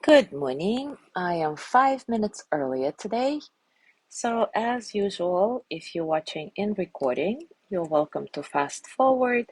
Good morning. I am 5 minutes earlier today. So, as usual, if you're watching in recording, you're welcome to fast forward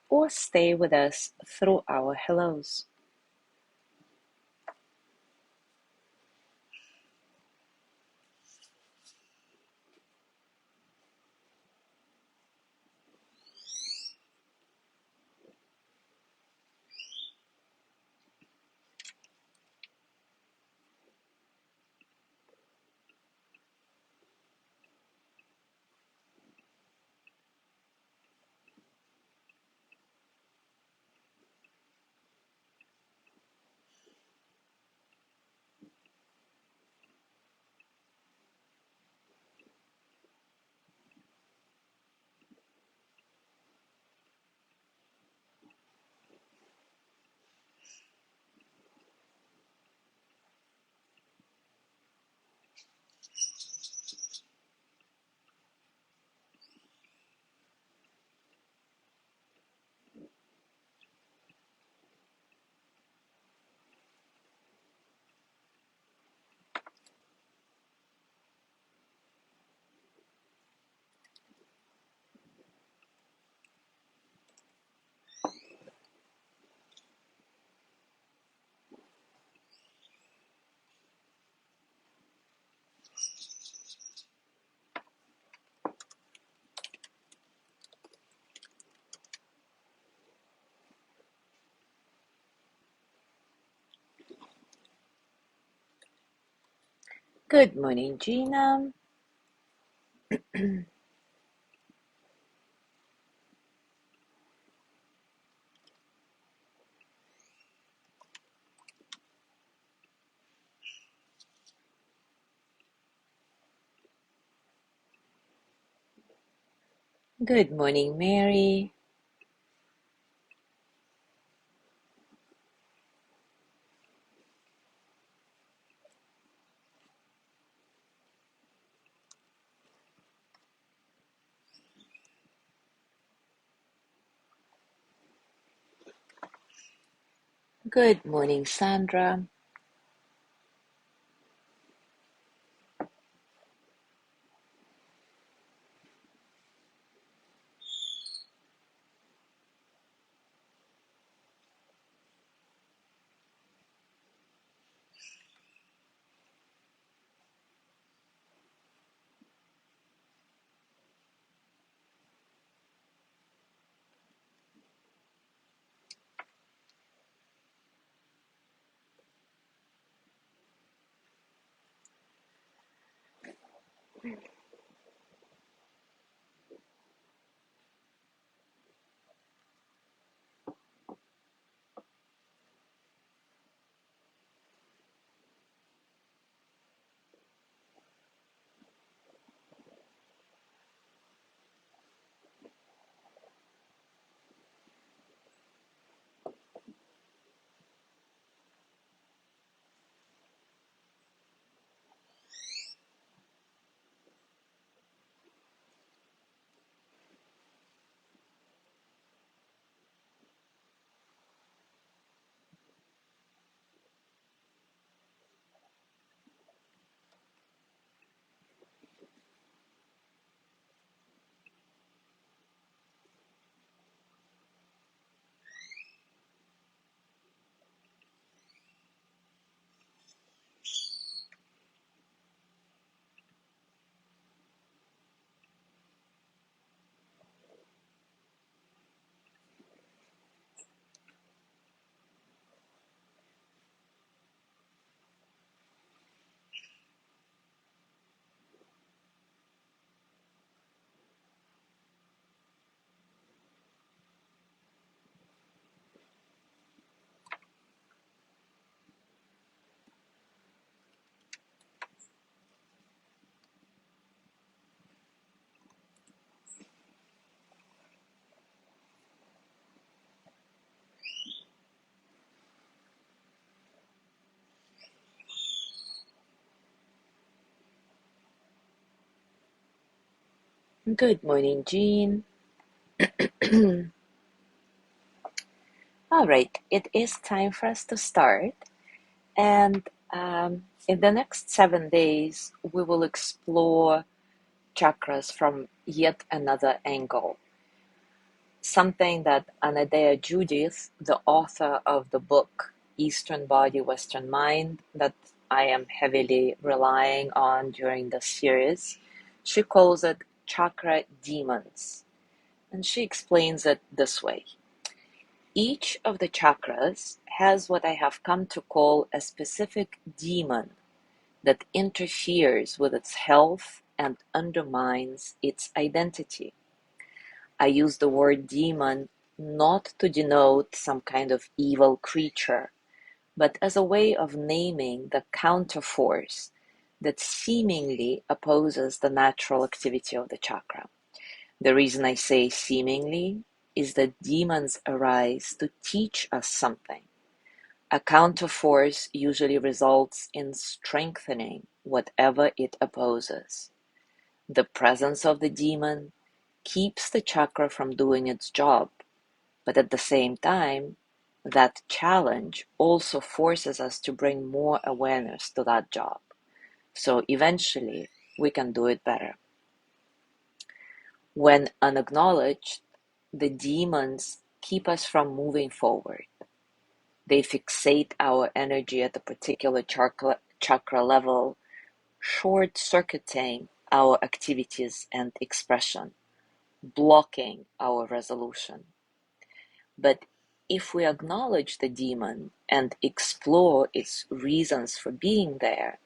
or stay with us through our hellos. Good morning, Gina. Good morning, Mary. Good morning, Sandra. Good morning, Jean. All right, it is time for us to start. And in the next 7 days, we will explore chakras from yet another angle. Something that Anadea Judith, the author of the book Eastern Body, Western Mind, that I am heavily relying on during the series, she calls it chakra demons. And she explains it this way. Each of the chakras has what I have come to call a specific demon that interferes with its health and undermines its identity. I use the word demon not to denote some kind of evil creature, but as a way of naming the counterforce that seemingly opposes the natural activity of the chakra. The reason I say seemingly is that demons arise to teach us something. A counterforce usually results in strengthening whatever it opposes. The presence of the demon keeps the chakra from doing its job, but at the same time, that challenge also forces us to bring more awareness to that job. So eventually, we can do it better. When unacknowledged, the demons keep us from moving forward. They fixate our energy at a particular chakra level, short-circuiting our activities and expression, blocking our resolution. But if we acknowledge the demon and explore its reasons for being there,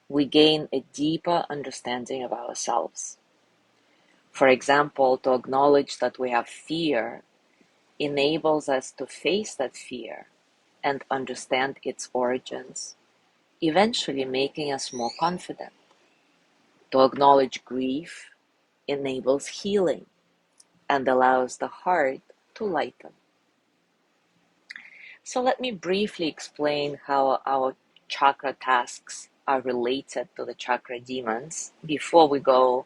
we gain a deeper understanding of ourselves. For example, to acknowledge that we have fear enables us to face that fear and understand its origins, eventually making us more confident. To acknowledge grief enables healing and allows the heart to lighten. So let me briefly explain how our chakra tasks are related to the chakra demons before we go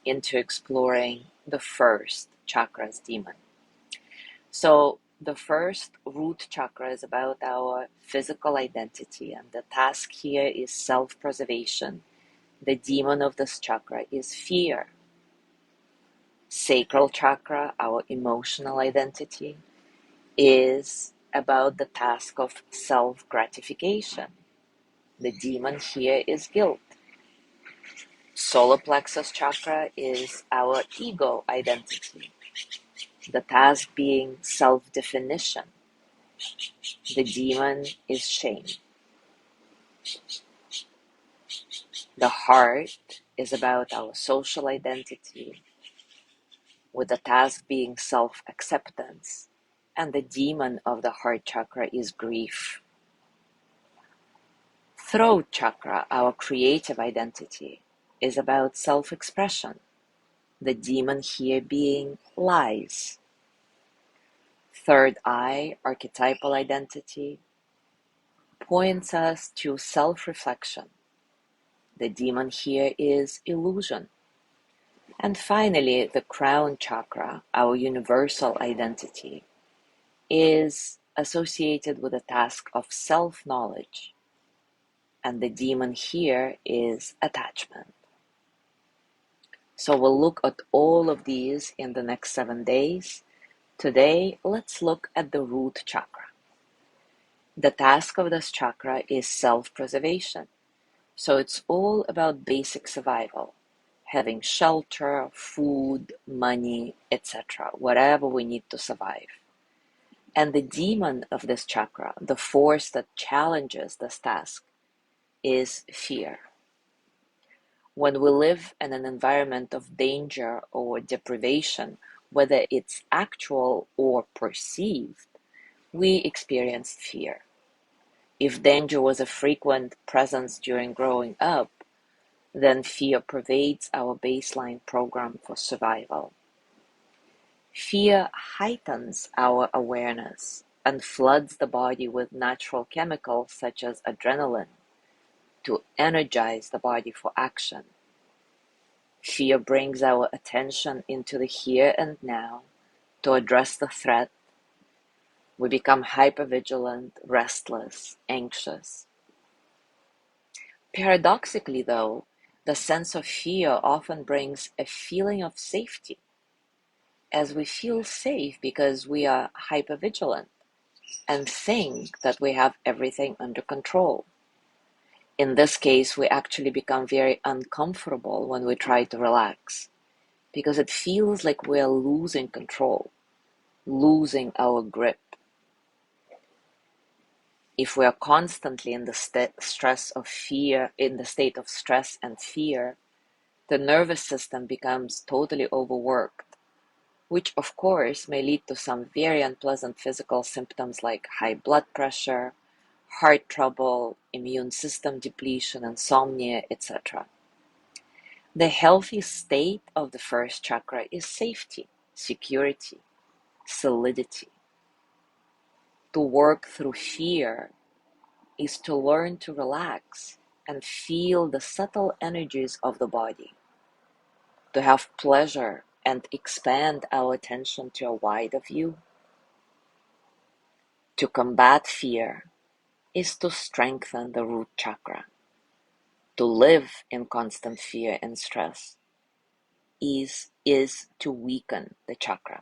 into exploring the first chakra's demon. So the first root chakra is about our physical identity, and the task here is self-preservation. The demon of this chakra is fear. Sacral chakra, our emotional identity, is about the task of self-gratification. The demon here is guilt. Solar plexus chakra is our ego identity. The task being self-definition. The demon is shame. The heart is about our social identity, with the task being self-acceptance. And the demon of the heart chakra is grief. Throat chakra, our creative identity, is about self-expression. The demon here being lies. Third eye, archetypal identity, points us to self-reflection. The demon here is illusion. And finally, the crown chakra, our universal identity, is associated with the task of self-knowledge. And the demon here is attachment. So we'll look at all of these in the next 7 days. Today, let's look at the root chakra. The task of this chakra is self-preservation. So it's all about basic survival, having shelter, food, money, etc., whatever we need to survive. And the demon of this chakra, the force that challenges this task, is fear. When we live in an environment of danger or deprivation, whether it's actual or perceived, we experience fear. If danger was a frequent presence during growing up, then fear pervades our baseline program for survival. Fear heightens our awareness and floods the body with natural chemicals such as adrenaline to energize the body for action. Fear brings our attention into the here and now to address the threat. We become hypervigilant, restless, anxious. Paradoxically, though, the sense of fear often brings a feeling of safety, as we feel safe because we are hypervigilant and think that we have everything under control. In this case, we actually become very uncomfortable when we try to relax because it feels like we're losing control, losing our grip. If we are constantly in the stress of fear, in the state of stress and fear, the nervous system becomes totally overworked, which of course may lead to some very unpleasant physical symptoms like high blood pressure, heart trouble, immune system depletion, insomnia, etc. The healthy state of the first chakra is safety, security, solidity. To work through fear is to learn to relax and feel the subtle energies of the body, to have pleasure and expand our attention to a wider view. To combat fear is to strengthen the root chakra. To live in constant fear and stress is to weaken the chakra.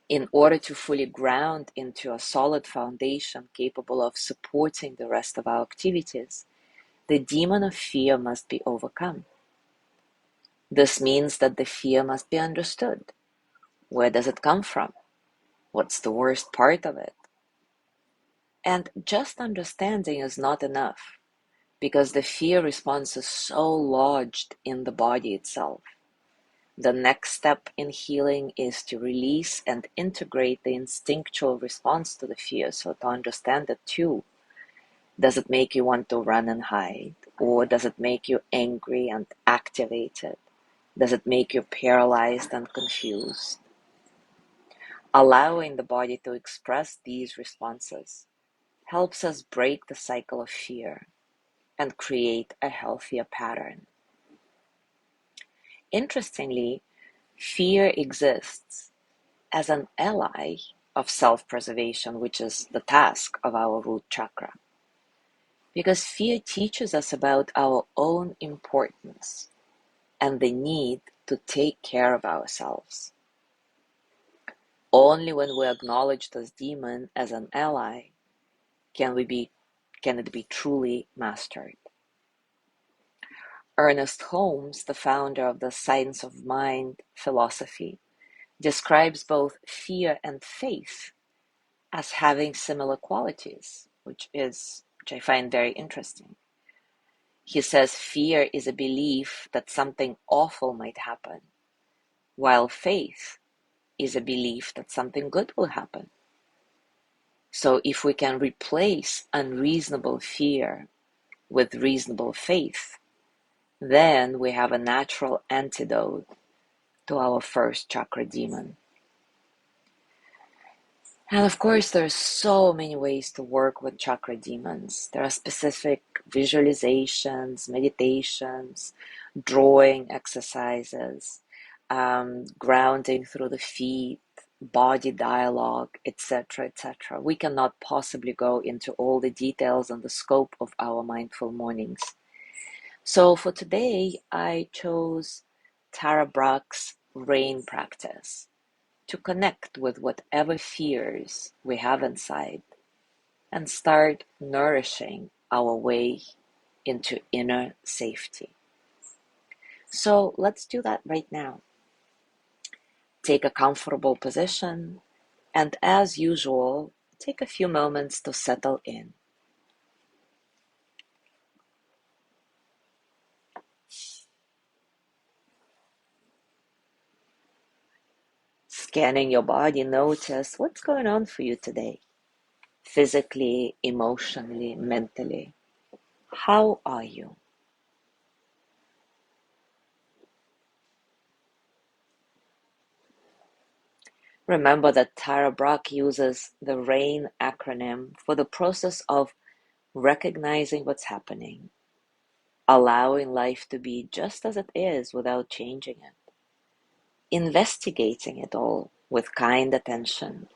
In order to fully ground into a solid foundation capable of supporting the rest of our activities, the demon of fear must be overcome. This means that the fear must be understood. Where does it come from? What's the worst part of it? And just understanding is not enough, because the fear response is so lodged in the body itself. The next step in healing is to release and integrate the instinctual response to the fear, so to understand it too. Does it make you want to run and hide? Or does it make you angry and activated? Does it make you paralyzed and confused? Allowing the body to express these responses helps us break the cycle of fear and create a healthier pattern. Interestingly, fear exists as an ally of self-preservation, which is the task of our root chakra. Because fear teaches us about our own importance and the need to take care of ourselves. Only when we acknowledge this demon as an ally can it be truly mastered. Ernest Holmes, the founder of the Science of Mind philosophy, describes both fear and faith as having similar qualities, which I find very interesting. He says fear is a belief that something awful might happen, while faith is a belief that something good will happen. So if we can replace unreasonable fear with reasonable faith, then we have a natural antidote to our first chakra demon. And of course, there's so many ways to work with chakra demons. There are specific visualizations, meditations, drawing exercises, grounding through the feet, body dialogue, etc., etc. We cannot possibly go into all the details and the scope of our mindful mornings. So for today, I chose Tara Brach's rain practice to connect with whatever fears we have inside and start nourishing our way into inner safety. So let's do that right now. Take a comfortable position, and as usual, take a few moments to settle in. Scanning your body, notice what's going on for you today, physically, emotionally, mentally. How are you? Remember that Tara Brach uses the RAIN acronym for the process of recognizing what's happening, allowing life to be just as it is without changing it, investigating it all with kind attention,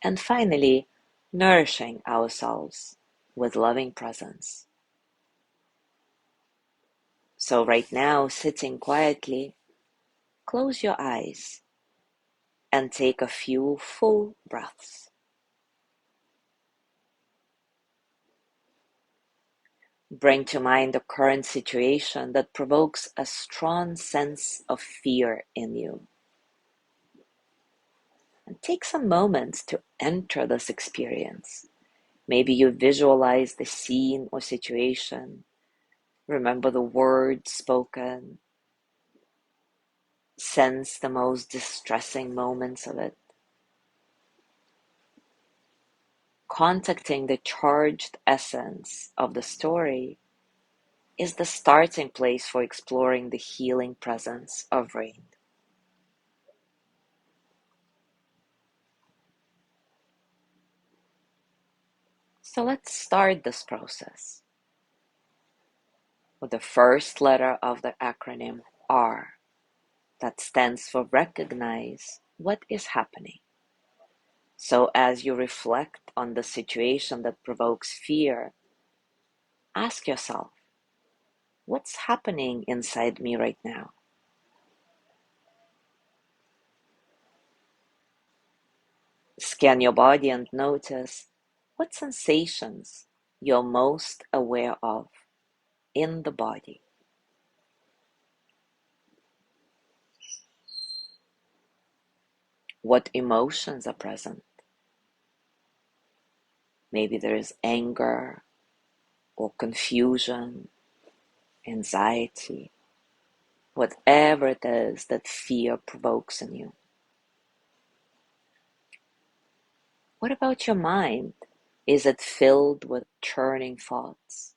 and finally, nourishing ourselves with loving presence. So right now, sitting quietly, close your eyes and take a few full breaths. Bring to mind the current situation that provokes a strong sense of fear in you. And take some moments to enter this experience. Maybe you visualize the scene or situation, remember the words spoken, sense the most distressing moments of it. Contacting the charged essence of the story is the starting place for exploring the healing presence of rain. So let's start this process with the first letter of the acronym R, that stands for recognize what is happening. So as you reflect on the situation that provokes fear, ask yourself, what's happening inside me right now? Scan your body and notice what sensations you're most aware of in the body. What emotions are present? Maybe there is anger or confusion, anxiety, whatever it is that fear provokes in you. What about your mind? Is it filled with churning thoughts?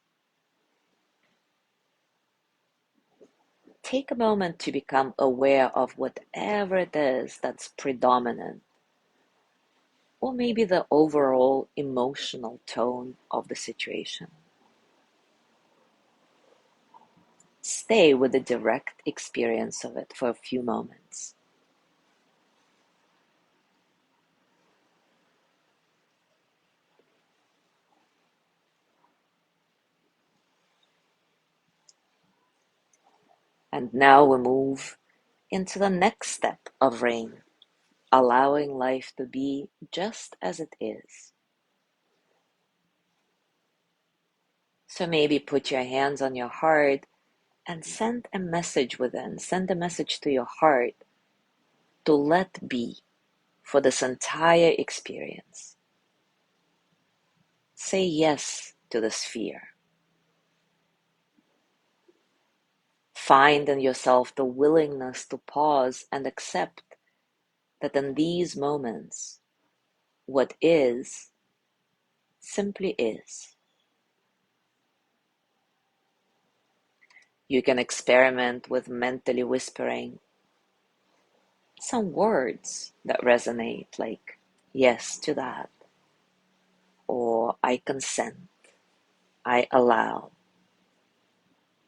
Take a moment to become aware of whatever it is that's predominant, or maybe the overall emotional tone of the situation. Stay with the direct experience of it for a few moments. And now we move into the next step of rain, allowing life to be just as it is. So maybe put your hands on your heart and send a message within, send a message to your heart to let be for this entire experience. Say yes to this fear. Find in yourself the willingness to pause and accept that in these moments, what is simply is. You can experiment with mentally whispering some words that resonate, like yes to that, or I consent, I allow,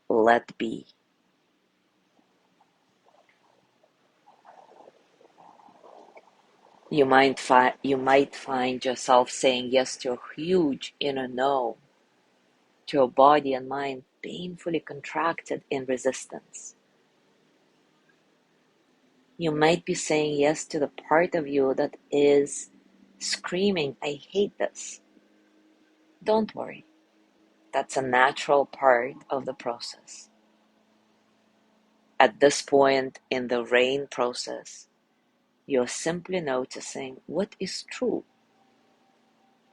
let be. You might find yourself saying yes to a huge inner no, to a body and mind painfully contracted in resistance. You might be saying yes to the part of you that is screaming, I hate this. Don't worry, that's a natural part of the process. At this point in the rain process, you're simply noticing what is true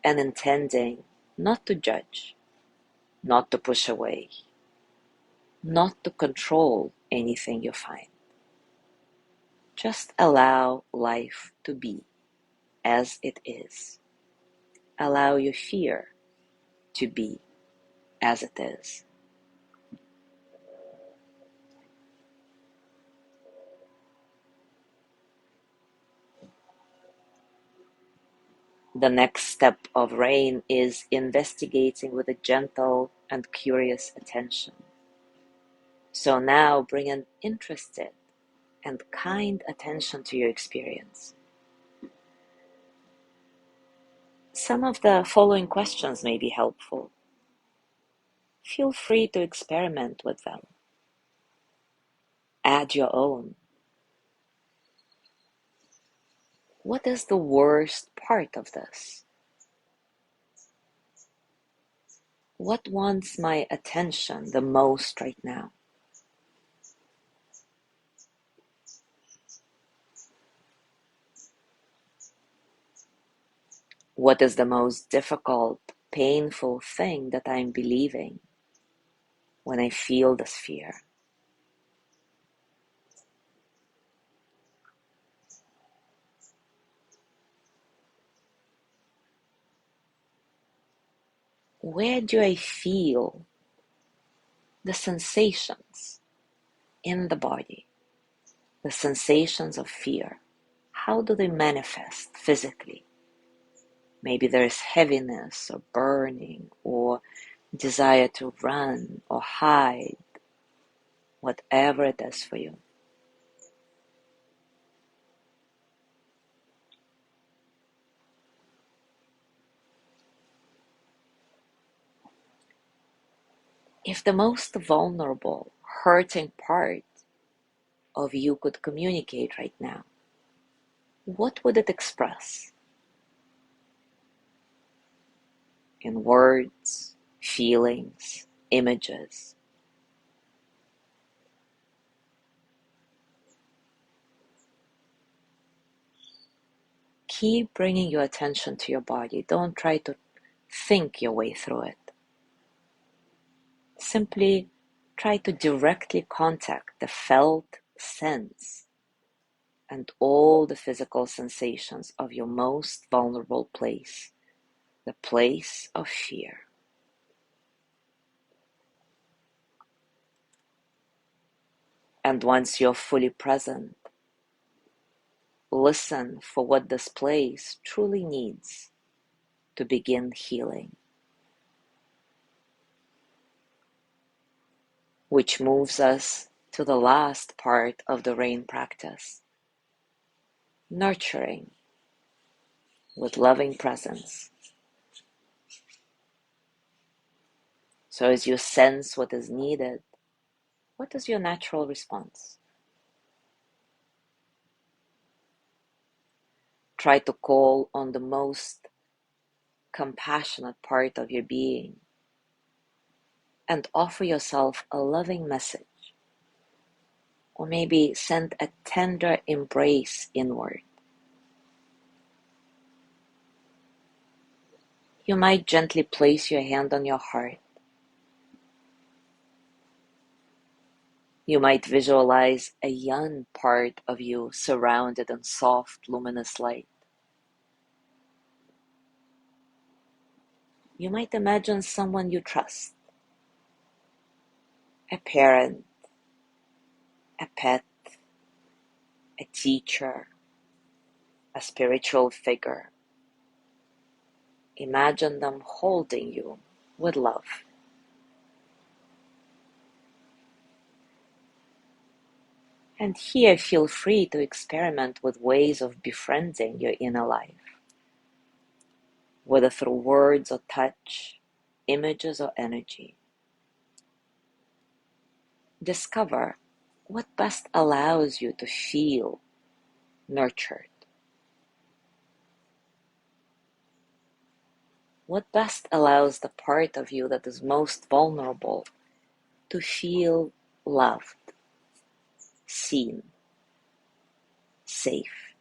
and intending not to judge, not to push away, not to control anything you find. Just allow life to be as it is. Allow your fear to be as it is. The next step of rain is investigating with a gentle and curious attention. So now bring an interested and kind attention to your experience. Some of the following questions may be helpful. Feel free to experiment with them. Add your own. What is the worst part of this? What wants my attention the most right now? What is the most difficult, painful thing that I'm believing when I feel this fear? Where do I feel the sensations in the body, the sensations of fear? How do they manifest physically? Maybe there is heaviness or burning or desire to run or hide, whatever it is for you. If the most vulnerable, hurting part of you could communicate right now, what would it express? In words, feelings, images? Keep bringing your attention to your body. Don't try to think your way through it. Simply try to directly contact the felt sense and all the physical sensations of your most vulnerable place, the place of fear. And once you're fully present, listen for what this place truly needs to begin healing, which moves us to the last part of the rain practice, nurturing with loving presence. So as you sense what is needed, what is your natural response? Try to call on the most compassionate part of your being and offer yourself a loving message, or maybe send a tender embrace inward. You might gently place your hand on your heart. You might visualize a young part of you surrounded in soft, luminous light. You might imagine someone you trust, a parent, a pet, a teacher, a spiritual figure. Imagine them holding you with love. And here, feel free to experiment with ways of befriending your inner life, whether through words or touch, images or energy. Discover what best allows you to feel nurtured. What best allows the part of you that is most vulnerable to feel loved, seen, safe.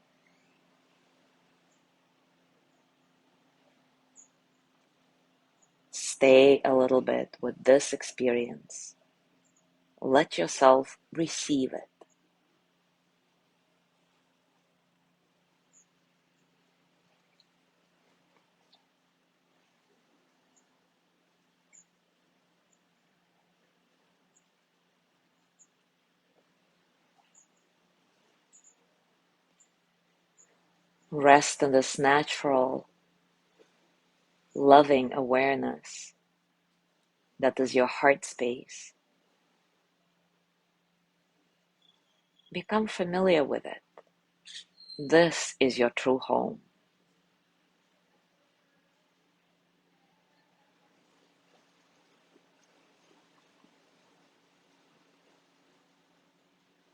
Stay a little bit with this experience. Let yourself receive it. Rest in this natural, loving awareness that is your heart space. Become familiar with it. This is your true home.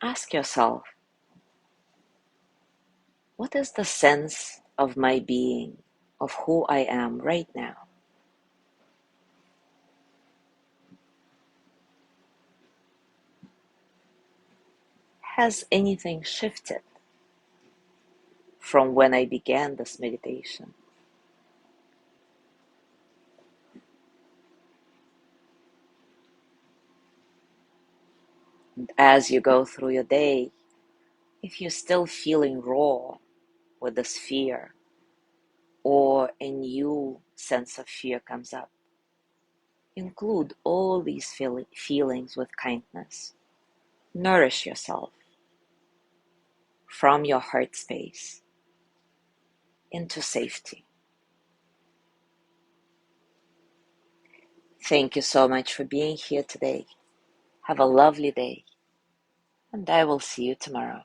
Ask yourself, what is the sense of my being, of who I am right now? Has anything shifted from when I began this meditation? As you go through your day, if you're still feeling raw with this fear, or a new sense of fear comes up, include all these feelings with kindness. Nourish yourself from your heart space into safety. Thank you so much for being here today. Have a lovely day, and I will see you tomorrow.